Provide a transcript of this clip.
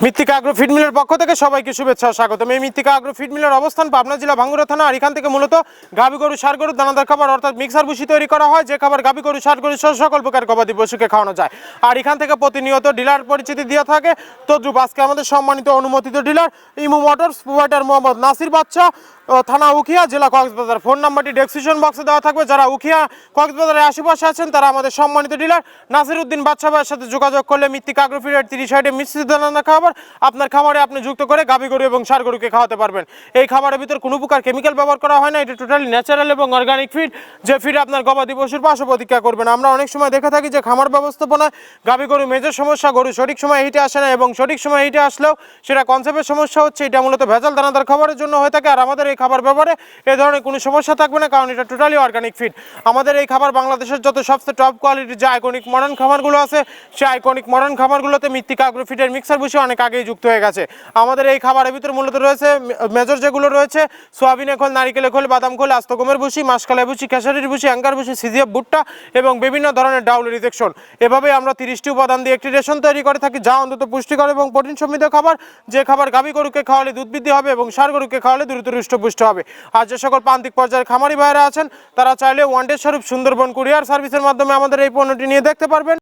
মৃত্তিকা agro feed মিলের পক্ষ থেকে সবাইকে শুভেচ্ছা ও স্বাগতম। এই মৃত্তিকা আগ্রো ফিড মিলের অবস্থান পাবনা জেলা ভাঙ্গুড়া থানা। আর এখান থেকে মূলত গাভী গরু, ষাঁড় গরুর দানাদার খাবার অর্থাৎ মিক্সার ভুসি তৈরি করা হয়, যে খাবার গাভী গরু, ষাঁড় গরু সহ সকল প্রকার গবাদি পশুকে খাওয়ানো যায়। আর এখান থেকে প্রতিনিয়ত ডিলার পরিচিতি দিয়ে থাকে। তদ্রুপ আজকে আমাদের সম্মানিত অনুমোদিত ডিলার ইমু মোটরস, প্রোভাইডার মোহাম্মদ নাসির বাদশা, থানা উখিয়া, জেলা কক্সবাজার। ফোন নাম্বারটি ডেসক্রিপশন বক্সে দেওয়া থাকবে। যারা উখিয়া কক্সবাজারের আশেপাশে আছেন তারা আমাদের সম্মানিত ডিলার নাসির উদ্দিন বাদশা ভাইয়ের সাথে যোগাযোগ করলে মৃত্তিকা আগ্রো ফিডের 30 সাইডে মিশ্রিত দানাদার খাবার আপনার খামারে আপনি যুক্ত করে গাভী গরু এবং ষাঁড় গরুকে খাওয়াতে পারবেন। এই খাবারের ভিতর কোনো প্রকার কেমিক্যাল ব্যবহার করা হয় না। এটা টোটালি ন্যাচারাল এবং অর্গানিক ফিড, যে ফিড আপনার গবাদি পশুর পার্শ্ব প্রতিক্রিয়া করবে না। আমরা অনেক সময় দেখে থাকি যে খামার ব্যবস্থাপনায় গাভী গরু মেজর সমস্যা, গরু সঠিক সময় হিটে আসে না, এবং সঠিক সময় হিটে আসলেও সেটা কনসেপ্টের সমস্যা হচ্ছে। এটা মূলত ভেজাল দানাদার খাবারের জন্য হয়ে থাকে। আর আমাদের এই খাবার ব্যবহারে এ ধরনের কোনো সমস্যা থাকবে না, কারণ এটা টোটালি অর্গানিক ফিড। আমাদের এই খাবার বাংলাদেশের যত সবচেয়ে টপ কোয়ালিটির যে আইকনিক মডার্ন খামারগুলো আছে, সেই আইকনিক মডার্ন খামারগুলোতে মৃত্তিকা আগ্রো ফিডের মিক্সার ভুসি অনেক আগেই যুক্ত হয়ে গেছে। আমাদের এই খাবারের ভিতরে মূলত রয়েছে মেজর যেগুলো রয়েছে সোয়াবিনের খোল, নারিকেলের খোল, বাদাম খোল, আস্ত গমের ভুসি, মাসকালাই ভুসি, খেসারির ভুসি, অ্যাঙ্কার ভুসি, সিজিএফ ভুট্টা এবং বিভিন্ন ধরনের ডাউল রিজেকশন। এভাবে আমরা 30টি উপাদান দিয়ে একটি রেশন তৈরি করে থাকি, যা অন্তত পুষ্টিকর এবং প্রোটিন সমৃদ্ধ খাবার। যে খাবার গাভী গরুকে খাওয়ালে দুধ বৃদ্ধি হবে এবং ষাঁড় গরুকে খাওয়ালে দ্রুত হৃষ্টপুষ্ট হবে। আর যে সকল প্রান্তিক পর্যায়ের খামারি ভাইয়েরা আছেন তারা চাইলে ওয়ান ডে স্বরূপ সুন্দরবন কুরিয়ার সার্ভিসের মাধ্যমে আমাদের এই পণ্যটি নিয়ে দেখতে পারবেন।